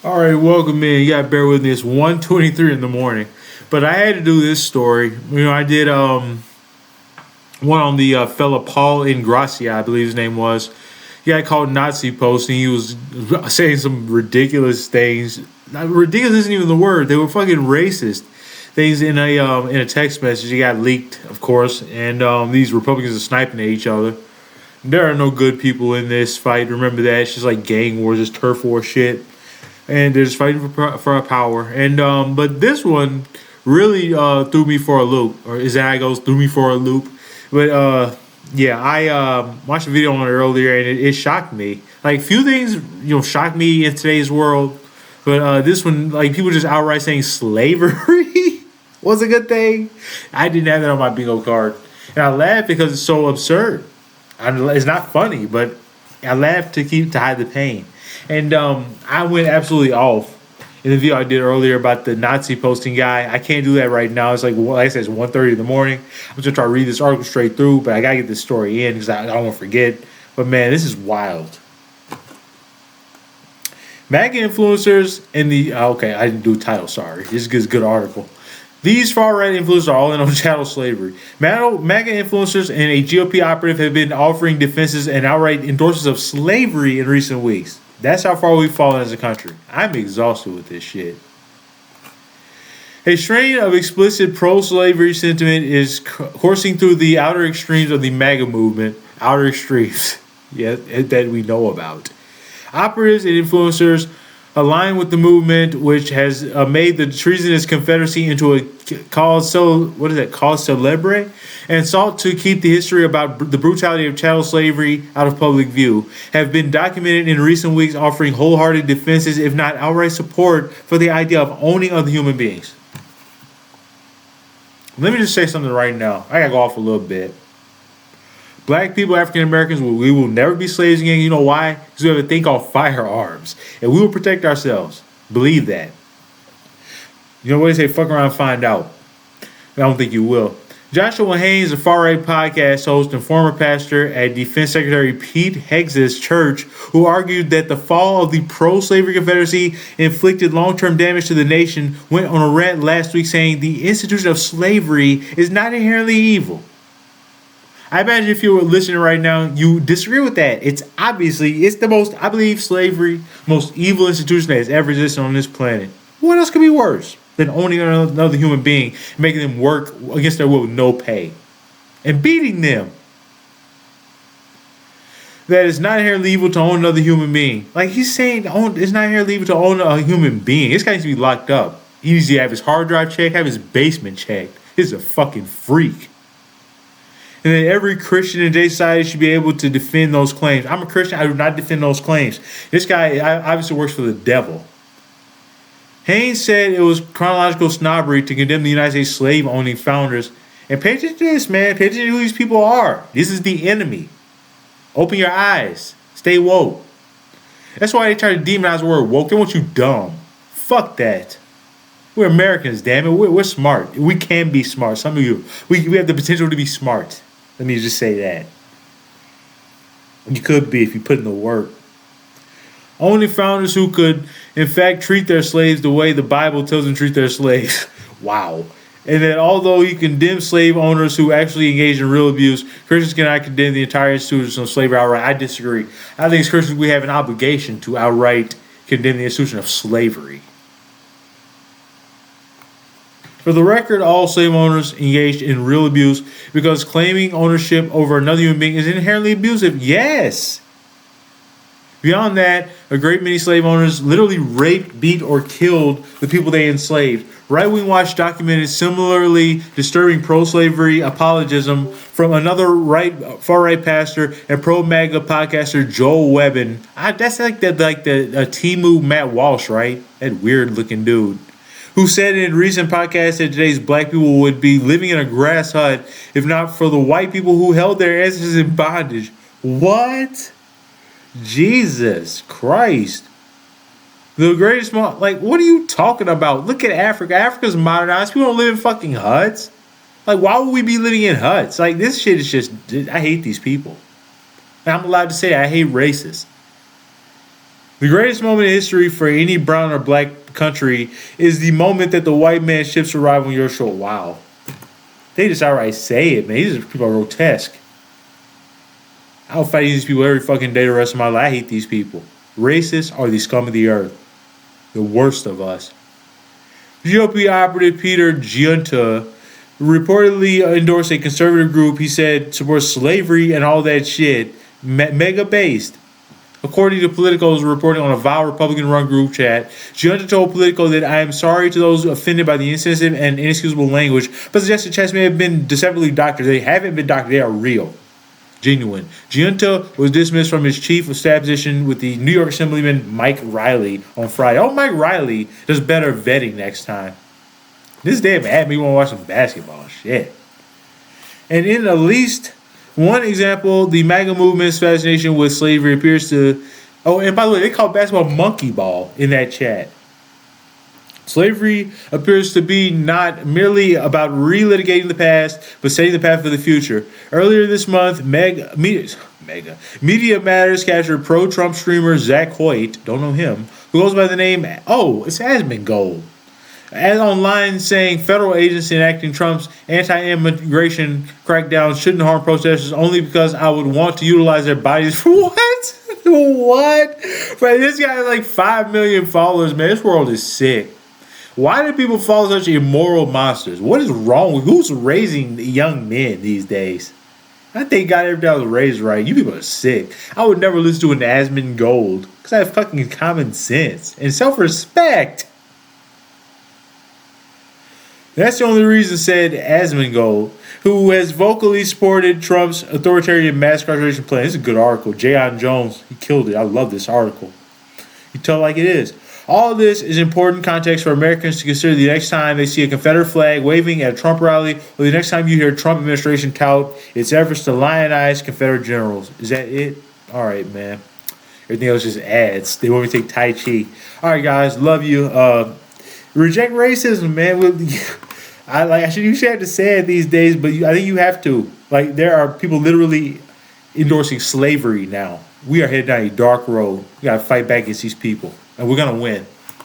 All right, welcome in. You gotta bear with me. It's 1:23 in the morning, but I had to do this story. I did one on the fella Paul Ingrassia, I believe his name was. Yeah, I called Nazi posting. He was saying some ridiculous things. Ridiculous isn't even the word. They were fucking racist things in a text message. It got leaked, of course, and these Republicans are sniping at each other. There are no good people in this fight. Remember that. It's just like gang wars, it's turf war shit, and they're just fighting for power. And but this one really threw me for a loop, or as I goes, threw me for a loop. But yeah, I watched a video on it earlier, and it shocked me. Like few things, shock me in today's world, but this one, like people just outright saying slavery was a good thing. I didn't have that on my bingo card, and I laughed because it's so absurd. It's not funny, but I laughed to hide the pain. And I went absolutely off in the video I did earlier about the Nazi posting guy. I can't do that right now. It's like I said, it's 1:30 in the morning. I'm just trying to read this article straight through, but I gotta get this story in because I don't want to forget. But man, this is wild. MAGA influencers and the okay, I didn't do a title. Sorry, this is a good article. These far-right influencers are all in on chattel slavery. MAGA influencers and a GOP operative have been offering defenses and outright endorsements of slavery in recent weeks. That's how far we've fallen as a country. I'm exhausted with this shit. A strain of explicit pro-slavery sentiment is coursing through the outer extremes of the MAGA movement. Outer extremes, yeah, that we know about. Operatives and influencers align with the movement, which has made the treasonous Confederacy into a cause celebre, and sought to keep the history about the brutality of chattel slavery out of public view, have been documented in recent weeks, offering wholehearted defenses, if not outright support, for the idea of owning other human beings. Let me just say something right now. I gotta go off a little bit. Black people, African Americans, we will never be slaves again. You know why? Because we have a thing called firearms. And we will protect ourselves. Believe that. You know what they say? Fuck around and find out. I don't think you will. Joshua Haynes, a far-right podcast host and former pastor at Defense Secretary Pete Hegseth's church, who argued that the fall of the pro-slavery Confederacy inflicted long-term damage to the nation, went on a rant last week saying the institution of slavery is not inherently evil. I imagine if you were listening right now, you disagree with that. It's the most, I believe, slavery, most evil institution that has ever existed on this planet. What else could be worse than owning another human being, making them work against their will with no pay, and beating them? That it's not inherently evil to own another human being. Like he's saying, it's not inherently evil to own a human being. This guy needs to be locked up. He needs to have his hard drive checked, have his basement checked. He's a fucking freak. And then every Christian in today's society should be able to defend those claims. I'm a Christian. I do not defend those claims. This guy obviously works for the devil. Haynes said it was chronological snobbery to condemn the United States slave-owning founders. And pay attention to this, man. Pay attention to who these people are. This is the enemy. Open your eyes. Stay woke. That's why they try to demonize the word woke. They want you dumb. Fuck that. We're Americans, damn it. We're smart. We can be smart. Some of you. We have the potential to be smart. Let me just say that. You could be if you put in the work. Only founders who could, in fact, treat their slaves the way the Bible tells them to treat their slaves. Wow. And that although you condemn slave owners who actually engage in real abuse, Christians cannot condemn the entire institution of slavery outright. I disagree. I think as Christians we have an obligation to outright condemn the institution of slavery. For the record, all slave owners engaged in real abuse because claiming ownership over another human being is inherently abusive. Yes. Beyond that, a great many slave owners literally raped, beat, or killed the people they enslaved. Right-wing Watch documented similarly disturbing pro-slavery apologism from another far-right pastor and pro-MAGA podcaster Joel Webbin. That's like the Timu Matt Walsh, right? That weird-looking dude. Who said in a recent podcast that today's black people would be living in a grass hut if not for the white people who held their ancestors in bondage. What? Jesus Christ. The greatest, what are you talking about? Look at Africa. Africa's modernized. People don't live in fucking huts. Like, why would we be living in huts? Like, this shit is just, I hate these people. And I'm allowed to say I hate racists. The greatest moment in history for any brown or black country is the moment that the white man ships arrive on your shore. Wow. They just outright say it, man. These people are grotesque. I'll fight these people every fucking day the rest of my life. I hate these people. Racists are the scum of the earth. The worst of us. GOP operative Peter Giunta reportedly endorsed a conservative group he said supports slavery and all that shit, MAGA based. According to Politico's reporting on a vile Republican-run group chat, Giunta told Politico that I am sorry to those offended by the insensitive and inexcusable language, but suggested chats may have been deceptively doctored. They haven't been doctored. They are real. Genuine. Giunta was dismissed from his chief of staff position with the New York Assemblyman Mike Riley on Friday. Oh, Mike Riley does better vetting next time. This damn ad me want to watch some basketball. Shit. And in at least one example, the MAGA movement's fascination with slavery appears to... Oh, and by the way, they call basketball monkey ball in that chat. Slavery appears to be not merely about relitigating the past, but setting the path for the future. Earlier this month, Media Matters captured pro-Trump streamer Zach Hoyt, don't know him, who goes by the name... Oh, it's Asmongold. As online saying federal agents enacting Trump's anti-immigration crackdown shouldn't harm protesters only because I would want to utilize their bodies for what? What? But this guy has like 5 million followers, man. This world is sick. Why do people follow such immoral monsters? What is wrong with who's raising young men these days? I think God everything was raised right. You people are sick. I would never listen to an Asmongold because I have fucking common sense and self-respect. That's the only reason, said Asmongold, who has vocally supported Trump's authoritarian mass incarceration plan. This is a good article. Jayon Jones, he killed it. I love this article. You tell it like it is. All of this is important context for Americans to consider the next time they see a Confederate flag waving at a Trump rally, or the next time you hear Trump administration tout its efforts to lionize Confederate generals. Is that it? All right, man. Everything else just adds. They want me to take Tai Chi. All right, guys. Love you. Reject racism, man. You should have to say it these days, but I think you have to. Like, there are people literally endorsing slavery now. We are heading down a dark road. We got to fight back against these people, and we're going to win.